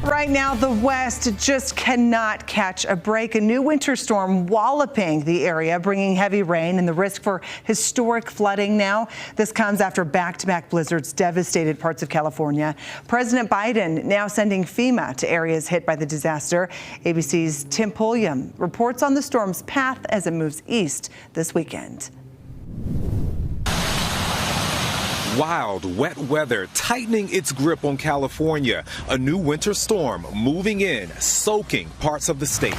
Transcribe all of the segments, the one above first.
Right now, the West just cannot catch a break. A new winter storm walloping the area, bringing heavy rain and the risk for historic flooding now. This comes after back-to-back blizzards devastated parts of California. President Biden now sending FEMA to areas hit by the disaster. ABC's Tim Pulliam reports on the storm's path as it moves east this weekend. Wild, wet weather tightening its grip on California. A new winter storm moving in, soaking parts of the state.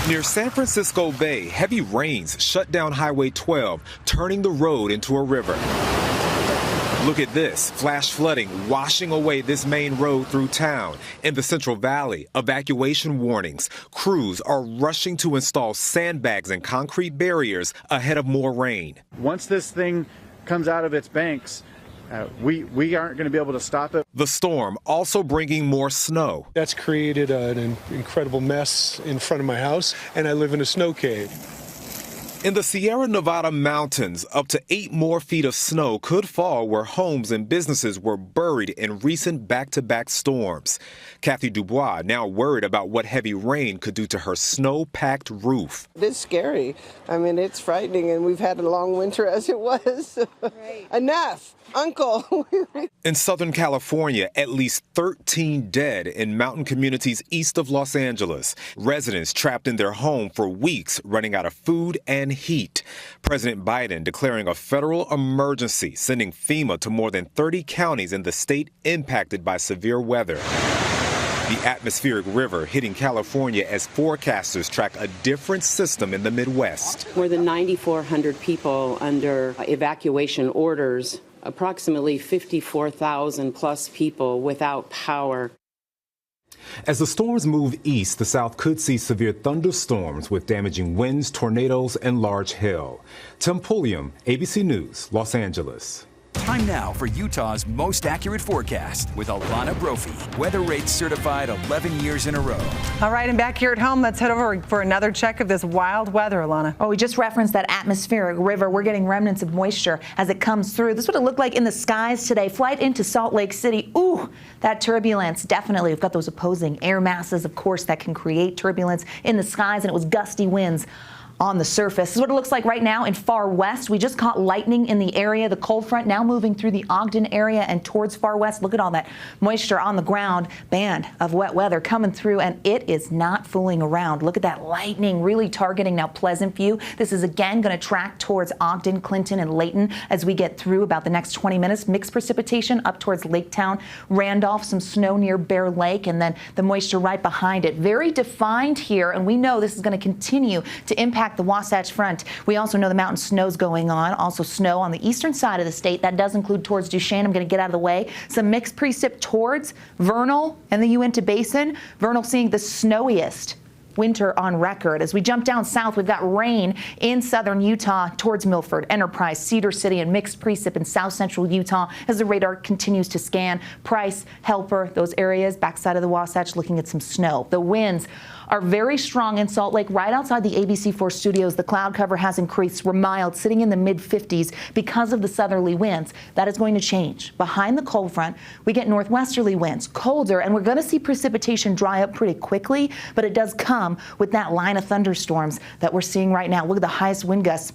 Near San Francisco Bay, heavy rains shut down Highway 12, turning the road into a river. Look at this, flash flooding washing away this main road through town. In the Central Valley, evacuation warnings. Crews are rushing to install sandbags and concrete barriers ahead of more rain. Once this thing comes out of its banks, we aren't going to be able to stop it. The storm also bringing more snow. That's created an incredible mess in front of my house, and I live in a snow cave. In the Sierra Nevada mountains, up to 8 more feet of snow could fall where homes and businesses were buried in recent back-to-back storms. Kathy Dubois now worried about what heavy rain could do to her snow-packed roof. It's scary. I mean, it's frightening, and we've had a long winter as it was. Right. Enough, Uncle. In Southern California, at least 13 dead in mountain communities east of Los Angeles. Residents trapped in their home for weeks, running out of food and heat. President Biden declaring a federal emergency, sending FEMA to more than 30 counties in the state impacted by severe weather. The atmospheric river hitting California as forecasters track a different system in the Midwest. More than 9,400 people under evacuation orders, approximately 54,000 plus people without power. As the storms move east, the South could see severe thunderstorms with damaging winds, tornadoes, and large hail. Tim Pulliam, ABC News, Los Angeles. Time now for Utah's most accurate forecast with Alana Brophy. Weather rates certified 11 years in a row. All right, and back here at home, let's head over for another check of this wild weather, Alana. Oh, we just referenced that atmospheric river. We're getting remnants of moisture as it comes through. This is what it looked like in the skies today. Flight into Salt Lake City. Ooh, that turbulence. Definitely. We've got those opposing air masses, of course, that can create turbulence in the skies, and it was gusty winds on the surface. This is what it looks like right now in far west. We just caught lightning in the area. The cold front now moving through the Ogden area and towards far west. Look at all that moisture on the ground. Band of wet weather coming through, and it is not fooling around. Look at that lightning really targeting now Pleasant View. This is again going to track towards Ogden, Clinton, and Layton as we get through about the next 20 minutes. Mixed precipitation up towards Laketown, Randolph, some snow near Bear Lake, and then the moisture right behind it. Very defined here, and we know this is going to continue to impact the Wasatch Front. We also know the mountain snow's going on. Also snow on the eastern side of the state. That does include towards Duchesne. I'm going to get out of the way. Some mixed precip towards Vernal and the Uinta Basin. Vernal seeing the snowiest winter on record. As we jump down south, we've got rain in southern Utah towards Milford, Enterprise, Cedar City, and mixed precip in south central Utah as the radar continues to scan. Price, Helper, those areas, backside of the Wasatch, looking at some snow. The winds are very strong in Salt Lake, right outside the ABC4 studios. The cloud cover has increased. We're mild, sitting in the mid-50s because of the southerly winds. That is going to change. Behind the cold front, we get northwesterly winds, colder, and we're going to see precipitation dry up pretty quickly, but it does come with that line of thunderstorms that we're seeing right now. Look at the highest wind gusts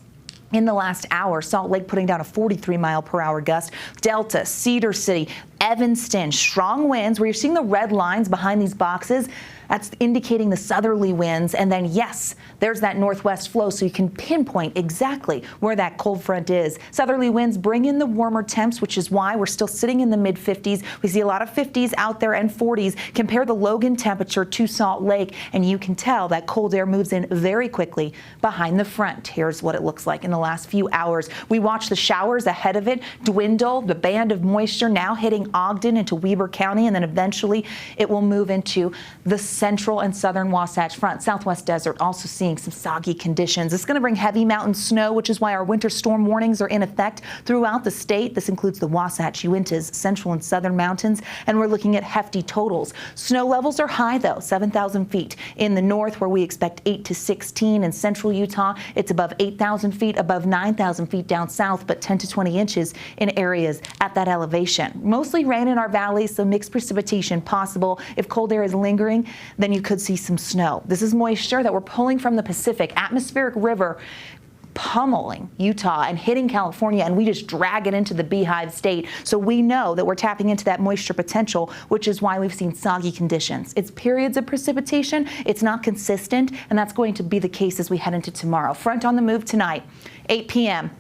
in the last hour. Salt Lake putting down a 43-mile-per-hour gust. Delta, Cedar City, Evanston, strong winds where you're seeing the red lines behind these boxes. That's indicating the southerly winds. And then, yes, there's that northwest flow, so you can pinpoint exactly where that cold front is. Southerly winds bring in the warmer temps, which is why we're still sitting in the mid-50s. We see a lot of 50s out there and 40s. Compare the Logan temperature to Salt Lake, and you can tell that cold air moves in very quickly behind the front. Here's what it looks like in the last few hours. We watch the showers ahead of it dwindle, the band of moisture now hitting Ogden into Weber County, and then eventually it will move into the central and southern Wasatch Front. Southwest Desert also seeing some soggy conditions. It's going to bring heavy mountain snow, which is why our winter storm warnings are in effect throughout the state. This includes the Wasatch, Uintas, central and southern mountains, and we're looking at hefty totals. Snow levels are high, though, 7,000 feet in the north, where we expect 8 to 16. In central Utah, it's above 8,000 feet, above 9,000 feet down south, but 10 to 20 inches in areas at that elevation. Mostly Mostly rain in our valleys, so mixed precipitation possible. If cold air is lingering, then you could see some snow. This is moisture that we're pulling from the Pacific. Atmospheric river pummeling Utah and hitting California, and we just drag it into the Beehive State. So we know that we're tapping into that moisture potential, which is why we've seen soggy conditions. It's periods of precipitation. It's not consistent, and that's going to be the case as we head into tomorrow. Front on the move tonight, 8 p.m.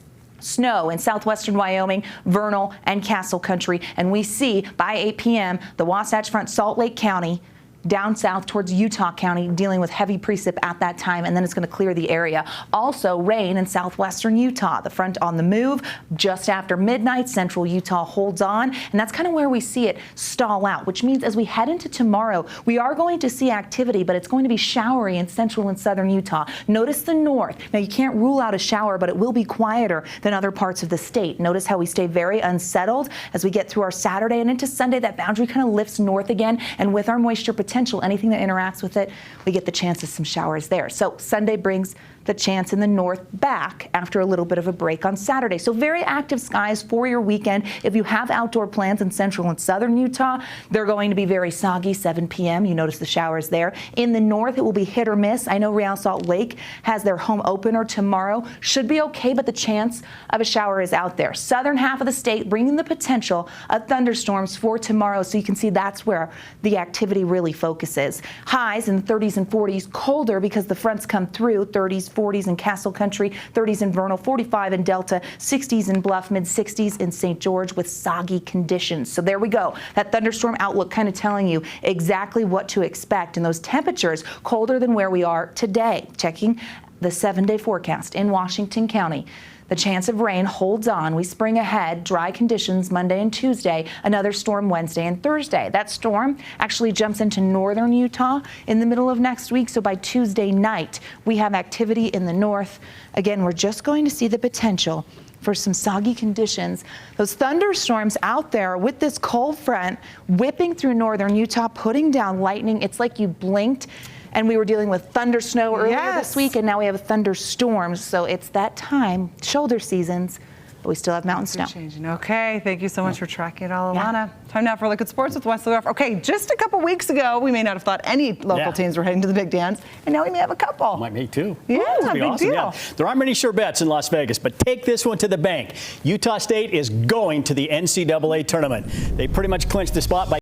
Snow in southwestern Wyoming, Vernal, and Castle Country. And we see by 8 p.m. the Wasatch Front, Salt Lake County, down south towards Utah County, dealing with heavy precip at that time, and then it's going to clear the area. Also, rain in southwestern Utah. The front on the move just after midnight. Central Utah holds on, and that's kind of where we see it stall out, which means as we head into tomorrow, we are going to see activity, but it's going to be showery in central and southern Utah. Notice the north. Now, you can't rule out a shower, but it will be quieter than other parts of the state. Notice how we stay very unsettled as we get through our Saturday and into Sunday. That boundary kind of lifts north again, and with our moisture potential, anything that interacts with it, we get the chance of some showers there. So Sunday brings the chance in the north back after a little bit of a break on Saturday. So very active skies for your weekend. If you have outdoor plans in central and southern Utah, they're going to be very soggy. 7 p.m. You notice the showers there. In the north, it will be hit or miss. I know Real Salt Lake has their home opener tomorrow. Should be okay, but the chance of a shower is out there. Southern half of the state bringing the potential of thunderstorms for tomorrow. So you can see that's where the activity really focuses. Highs in the 30s and 40s, colder because the fronts come through. 30s, 40s in Castle Country, 30s in Vernal, 45 in Delta, 60s in Bluff, mid-60s in St. George with soggy conditions. So there we go. That thunderstorm outlook kind of telling you exactly what to expect. And those temperatures colder than where we are today. Checking the 7-day forecast in Washington County. The chance of rain holds on. We spring ahead, dry conditions Monday and Tuesday, another storm Wednesday and Thursday. That storm actually jumps into northern Utah in the middle of next week. So by Tuesday night, we have activity in the north. Again, we're just going to see the potential for some soggy conditions. Those thunderstorms out there with this cold front whipping through northern Utah, putting down lightning. It's like you blinked and we were dealing with thunder snow earlier this week, and now we have thunderstorms. So it's that time, shoulder seasons, but we still have mountain snow. Changing. Okay, thank you so much for tracking it all, Alana. Time now for a look at sports with Wesley Ruff. Okay, just a couple weeks ago, we may not have thought any local teams were heading to the big dance, and now we may have a couple. Might me too. Yeah, big awesome. deal. Yeah. There aren't many sure bets in Las Vegas, but take this one to the bank. Utah State is going to the NCAA tournament. They pretty much clinched the spot by